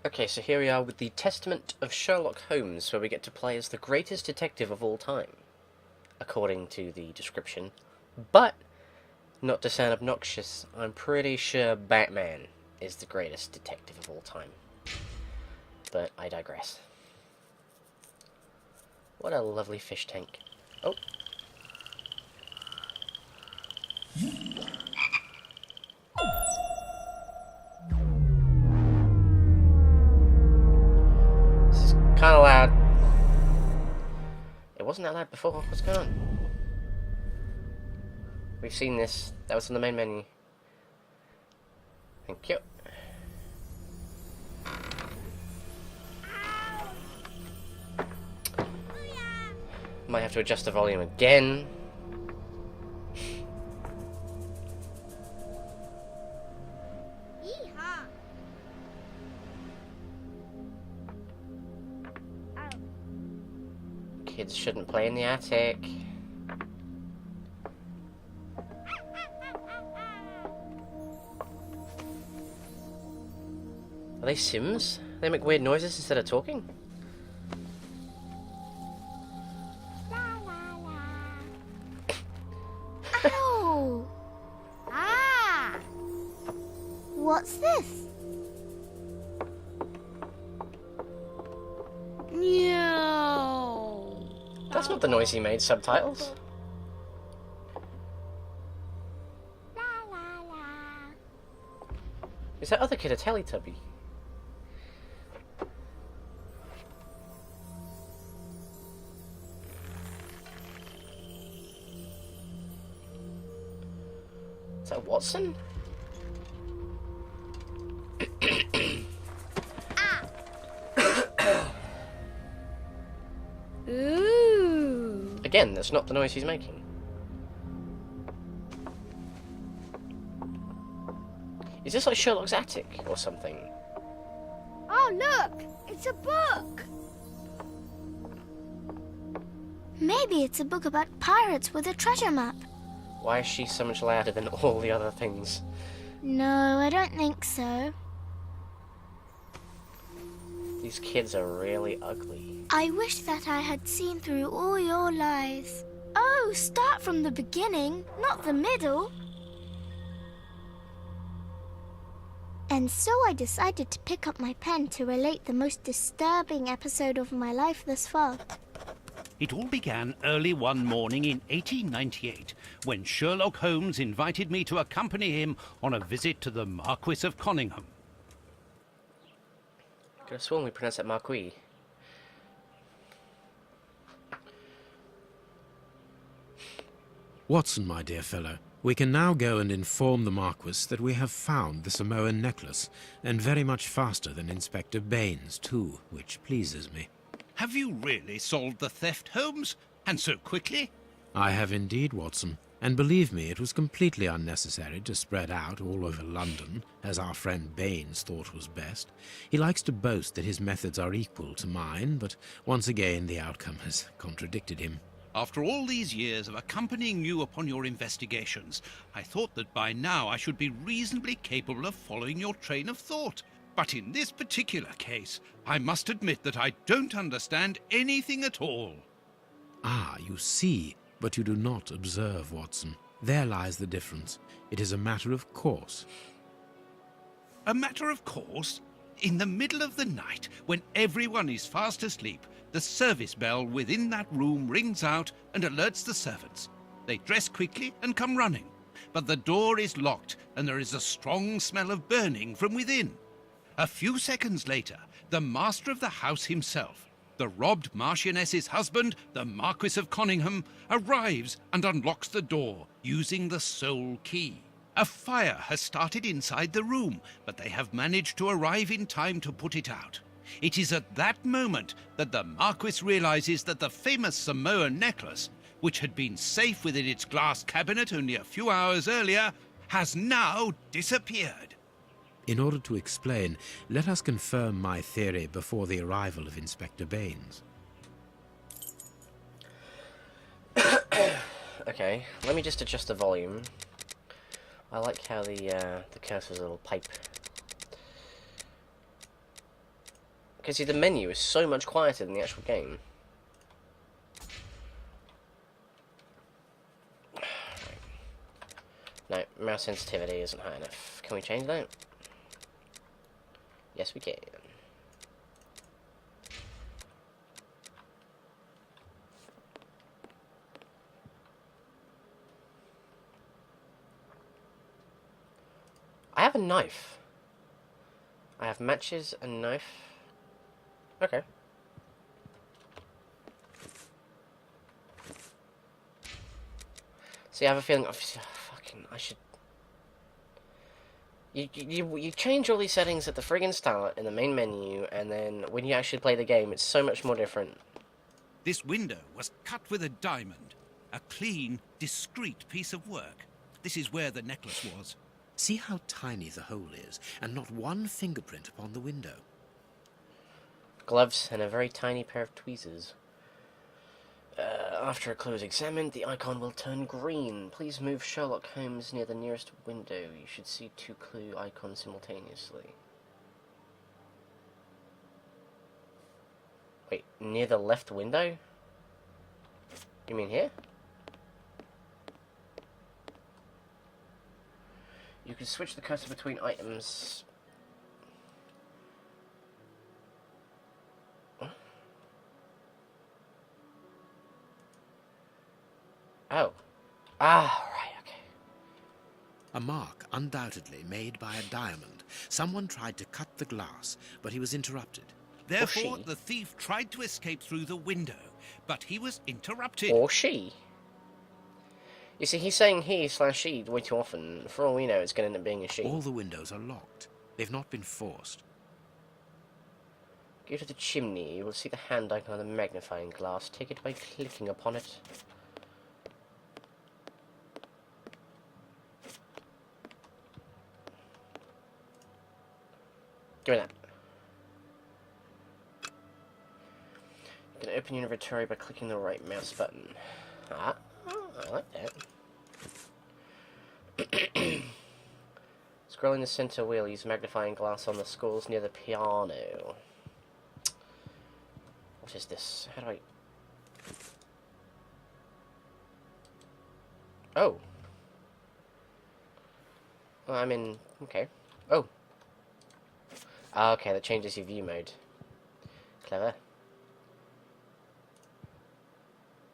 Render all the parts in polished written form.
Okay, so here we are with the Testament of Sherlock Holmes, where we get to play as the greatest detective of all time, according to the description. But, not to sound obnoxious, I'm pretty sure Batman is the greatest detective of all time. But I digress. What a lovely fish tank. Oh. This is kind of loud. It wasn't that loud before. What's going on? We've seen this. That was on the main menu. Thank you. Might have to adjust the volume again. Kids shouldn't play in the attic. Are they Sims? They make weird noises instead of talking? Oh! Ah! What's this? No. That's not the noise he made, subtitles. Is that other kid a Teletubby? Is that Watson? Ooh. Again, that's not the noise he's making. Is this like Sherlock's attic or something? Oh, look! It's a book! Maybe it's a book about pirates with a treasure map. Why is she so much louder than all the other things? No, I don't think so. These kids are really ugly. I wish that I had seen through all your lies. Oh, start from the beginning, not the middle. And so I decided to pick up my pen to relate the most disturbing episode of my life thus far. It all began early one morning in 1898, when Sherlock Holmes invited me to accompany him on a visit to the Marquis of Conyngham. Could have sworn we pronounced that Marquis. Watson, my dear fellow, we can now go and inform the Marquis that we have found the Samoan necklace, and very much faster than Inspector Baines, too, which pleases me. Have you really solved the theft, Holmes? And so quickly? I have indeed, Watson, and believe me, it was completely unnecessary to spread out all over London, as our friend Baines thought was best. He likes to boast that his methods are equal to mine, but once again the outcome has contradicted him. After all these years of accompanying you upon your investigations, I thought that by now I should be reasonably capable of following your train of thought. But in this particular case, I must admit that I don't understand anything at all. Ah, you see, but you do not observe, Watson. There lies the difference. It is a matter of course. A matter of course? In the middle of the night, when everyone is fast asleep, the service bell within that room rings out and alerts the servants. They dress quickly and come running, but the door is locked and there is a strong smell of burning from within. A few seconds later, the master of the house himself, the robbed Marchioness's husband, the Marquis of Conyngham, arrives and unlocks the door using the sole key. A fire has started inside the room, but they have managed to arrive in time to put it out. It is at that moment that the Marquis realizes that the famous Samoan necklace, which had been safe within its glass cabinet only a few hours earlier, has now disappeared. In order to explain, let us confirm my theory before the arrival of Inspector Baines. Okay, let me just adjust the volume. I like how the cursor's a little pipe. Because see, the menu is so much quieter than the actual game. No, mouse sensitivity isn't high enough. Can we change that? Yes, we can. I have a knife. I have matches, a knife. Okay. See, I have a feeling I should. You change all these settings at the friggin' start in the main menu, and then when you actually play the game, it's so much more different. This window was cut with a diamond. A clean, discreet piece of work. This is where the necklace was. See how tiny the hole is, and not one fingerprint upon the window. Gloves and a very tiny pair of tweezers. After a clue is examined, the icon will turn green. Please move Sherlock Holmes near the nearest window. You should see 2 clue icons simultaneously. Wait, near the left window? You mean here? You can switch the cursor between items. Oh. Ah, right, okay. A mark undoubtedly made by a diamond. Someone tried to cut the glass, but he was interrupted. Therefore, she. the thief tried to escape through the window, but he was interrupted. Or she. You see, he's saying he/she way too often. For all we know, it's going to end up being a she. All the windows are locked. They've not been forced. Go to the chimney. You will see the hand icon on the magnifying glass. Take it by clicking upon it. Give me that. You can open your inventory by clicking the right mouse button. Ah, I like that. Scrolling the center wheel, use magnifying glass on the scores near the piano. What is this? How do I... Oh. Well, I'm in... Okay. Oh. Ah, okay, that changes your view mode. Clever.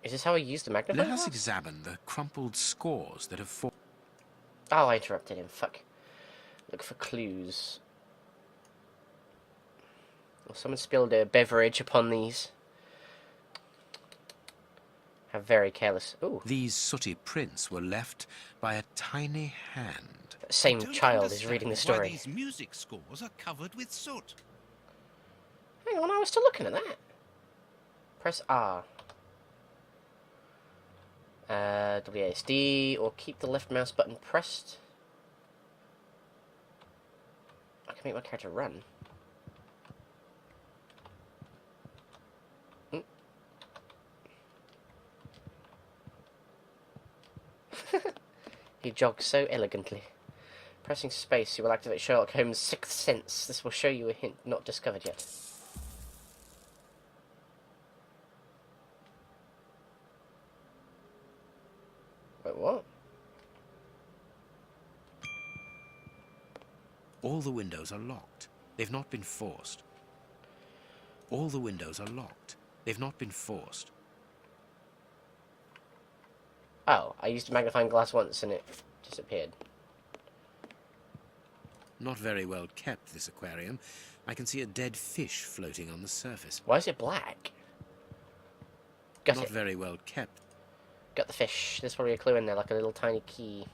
Is this how I use the magnifying Let us glass? examine the crumpled scores that have formed. Oh, I interrupted him. Fuck. Look for clues. Oh, someone spilled a beverage upon these. How very careless. Ooh. These sooty prints were left by a tiny hand. That same Don't child is reading the understand why story. these music scores are covered with soot. Hang on, I was still looking at that. Press R. WASD, or keep the left mouse button pressed. I can make my character run. He jogs so elegantly. Pressing space, you will activate Sherlock Holmes' sixth sense. This will show you a hint not discovered yet. Wait, what? All the windows are locked. They've not been forced. All the windows are locked. They've not been forced. Oh, I used a magnifying glass once and it disappeared. Not very well kept, this aquarium. I can see a dead fish floating on the surface. Why is it black? Got Not it. very well kept. Got the fish. There's probably a clue in there, like a little tiny key.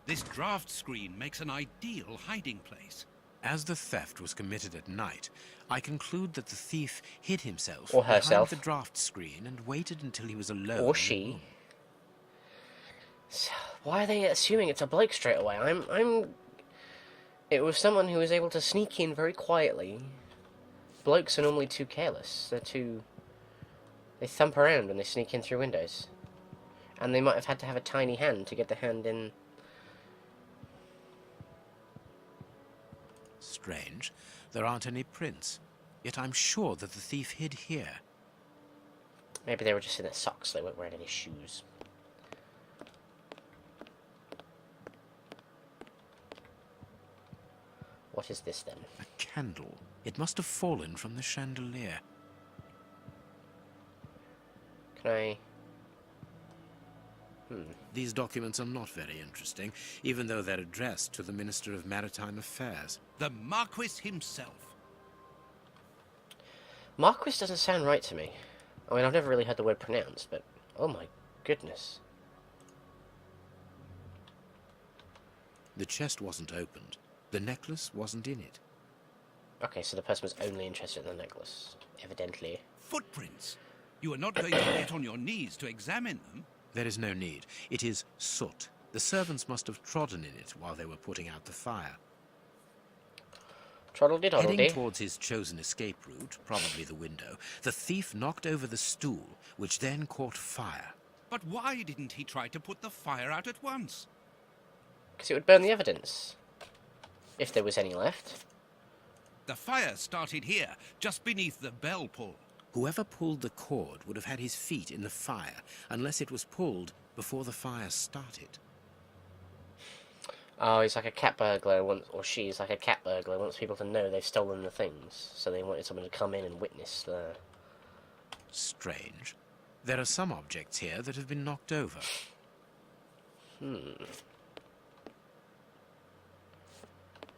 This draft screen makes an ideal hiding place. As the theft was committed at night, I conclude that the thief hid himself Or behind herself. the draft screen and waited until he was alone. Or she. So, why are they assuming it's a bloke straight away? It was someone who was able to sneak in very quietly. Blokes are normally too careless. They thump around when they sneak in through windows. And they might have had to have a tiny hand to get the hand in. Strange. There aren't any prints. Yet I'm sure that the thief hid here. Maybe they were just in their socks, they weren't wearing any shoes. What is this then? A candle. It must have fallen from the chandelier. Can I... These documents are not very interesting, even though they're addressed to the Minister of Maritime Affairs. The Marquis himself. Marquis doesn't sound right to me. I mean, I've never really heard the word pronounced, but... Oh my goodness. The chest wasn't opened. The necklace wasn't in it. Okay, so the person was only interested in the necklace, evidently. Footprints. You are not going to get on your knees to examine them. There is no need. It is soot. The servants must have trodden in it while they were putting out the fire. Troddle-dee-doddle-dee. Heading towards his chosen escape route, probably the window, the thief knocked over the stool, which then caught fire. But why didn't he try to put the fire out at once? Because it would burn the evidence. If there was any left. The fire started here, just beneath the bell pull. Whoever pulled the cord would have had his feet in the fire, unless it was pulled before the fire started. Oh, he's like a cat burglar, or she's like a cat burglar, wants people to know they've stolen the things. So they wanted someone to come in and witness the... Strange. There are some objects here that have been knocked over.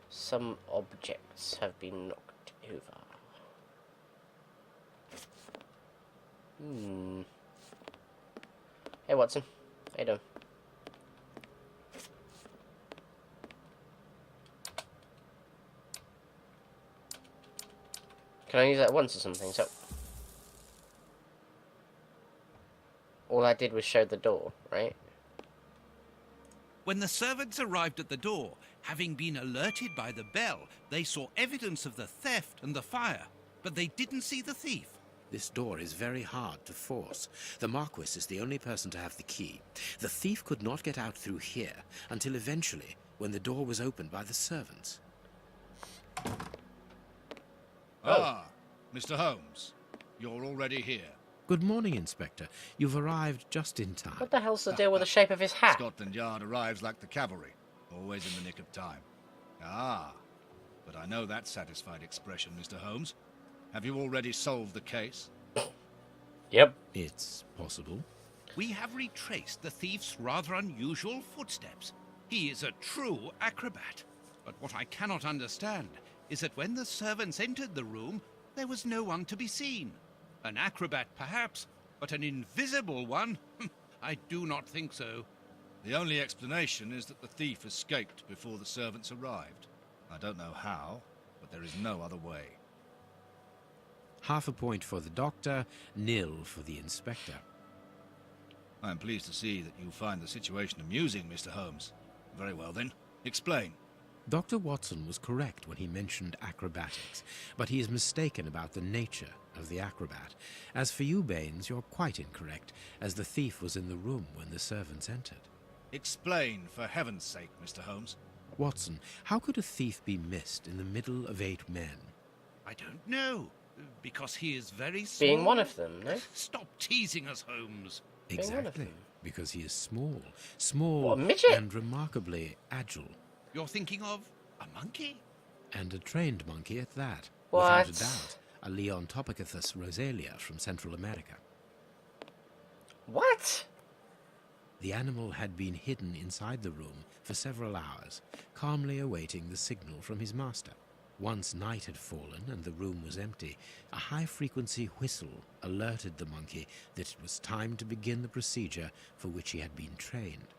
Some objects have been knocked over. Hey, Watson. How you doing? Can I use that once or something? So all I did was show the door, right? When the servants arrived at the door, having been alerted by the bell, they saw evidence of the theft and the fire, but they didn't see the thief. This door is very hard to force. The Marquis is the only person to have the key. The thief could not get out through here until eventually, when the door was opened by the servants. Ah, Mr. Holmes, you're already here. Good morning, Inspector. You've arrived just in time. What the hell's the deal with the shape of his hat? Scotland Yard arrives like the cavalry, always in the nick of time. Ah, but I know that satisfied expression, Mr. Holmes. Have you already solved the case? Yep. It's possible. We have retraced the thief's rather unusual footsteps. He is a true acrobat. But what I cannot understand is that when the servants entered the room, there was no one to be seen. An acrobat, perhaps, but an invisible one? I do not think so. The only explanation is that the thief escaped before the servants arrived. I don't know how, but there is no other way. Half a point for the doctor, nil for the inspector. I am pleased to see that you find the situation amusing, Mr. Holmes. Very well, then. Explain. Dr. Watson was correct when he mentioned acrobatics, but he is mistaken about the nature of the acrobat. As for you, Baines, you're quite incorrect, as the thief was in the room when the servants entered. Explain, for heaven's sake, Mr. Holmes. Watson, how could a thief be missed in the middle of 8 men? I don't know. Because he is very small. Being one of them, no? Stop teasing us, Holmes. Being one of Exactly, them. because he is small. Small What, a midget? and remarkably agile. You're thinking of a monkey? And a trained monkey at that. What? Without a doubt. A Leontopithecus rosalia from Central America. What? The animal had been hidden inside the room for several hours, calmly awaiting the signal from his master. Once night had fallen and the room was empty, a high-frequency whistle alerted the monkey that it was time to begin the procedure for which he had been trained.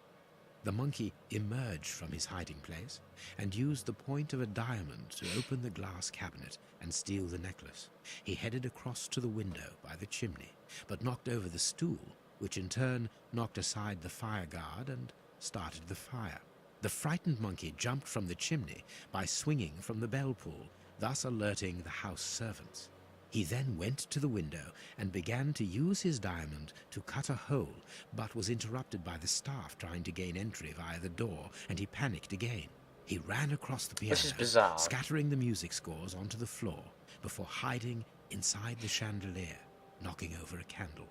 The monkey emerged from his hiding place and used the point of a diamond to open the glass cabinet and steal the necklace. He headed across to the window by the chimney, but knocked over the stool, which in turn knocked aside the fire guard and started the fire. The frightened monkey jumped from the chimney by swinging from the bell pull, thus alerting the house servants. He then went to the window and began to use his diamond to cut a hole, but was interrupted by the staff trying to gain entry via the door, and he panicked again. He ran across the piano, This is bizarre. scattering the music scores onto the floor before hiding inside the chandelier, knocking over a candle.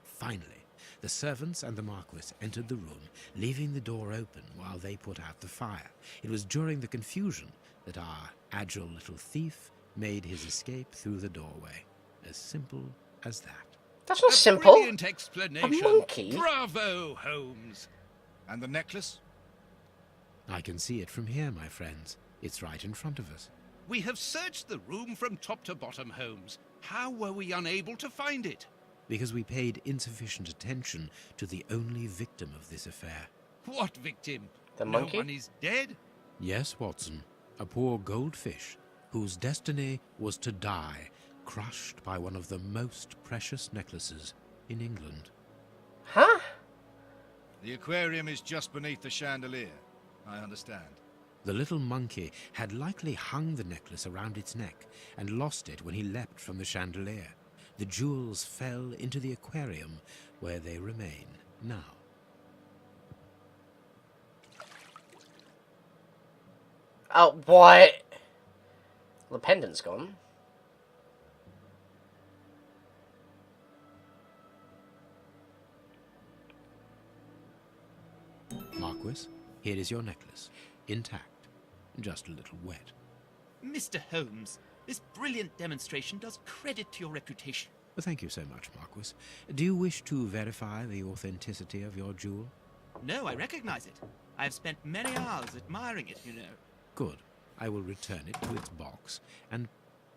Finally, the servants and the Marquis entered the room, leaving the door open while they put out the fire. It was during the confusion that our agile little thief made his escape through the doorway. As simple as that. That's not A simple. brilliant explanation. A monkey? Bravo, Holmes. And the necklace? I can see it from here, my friends. It's right in front of us. We have searched the room from top to bottom, Holmes. How were we unable to find it? Because we paid insufficient attention to the only victim of this affair. What victim? The No monkey? one is dead? Yes, Watson, a poor goldfish whose destiny was to die, crushed by one of the most precious necklaces in England. Huh? The aquarium is just beneath the chandelier. I understand. The little monkey had likely hung the necklace around its neck and lost it when he leapt from the chandelier. The jewels fell into the aquarium, where they remain now. Oh, what? The pendant's gone. Marquis, here is your necklace, intact, just a little wet. Mr. Holmes, this brilliant demonstration does credit to your reputation. Well, thank you so much, Marquis. Do you wish to verify the authenticity of your jewel? No, I recognize it. I have spent many hours admiring it, you know. Good. I will return it to its box, and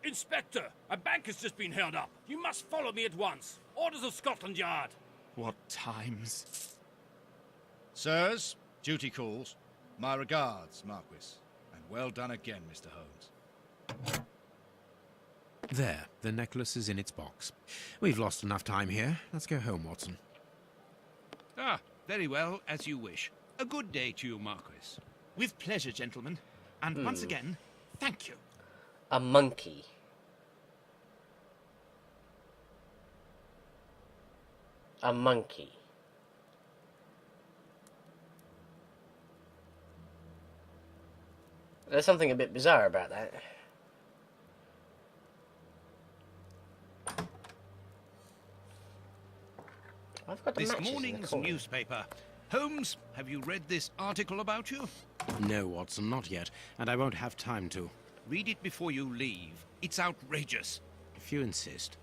Inspector, a bank has just been held up. You must follow me at once. Orders of Scotland Yard. What times? Sirs, duty calls. My regards, Marquis. And well done again, Mr. Holmes. there, the necklace is in its box. We've lost enough time here. Let's go home, Watson. Ah, very well, as you wish. A good day to you, Marquis. With pleasure, gentlemen. And once again, thank you. A monkey. A monkey. There's something a bit bizarre about that. I've got the This matches in the morning's corner. newspaper. Holmes, have you read this article about you? No, Watson, not yet, and I won't have time to. Read it before you leave. It's outrageous. If you insist.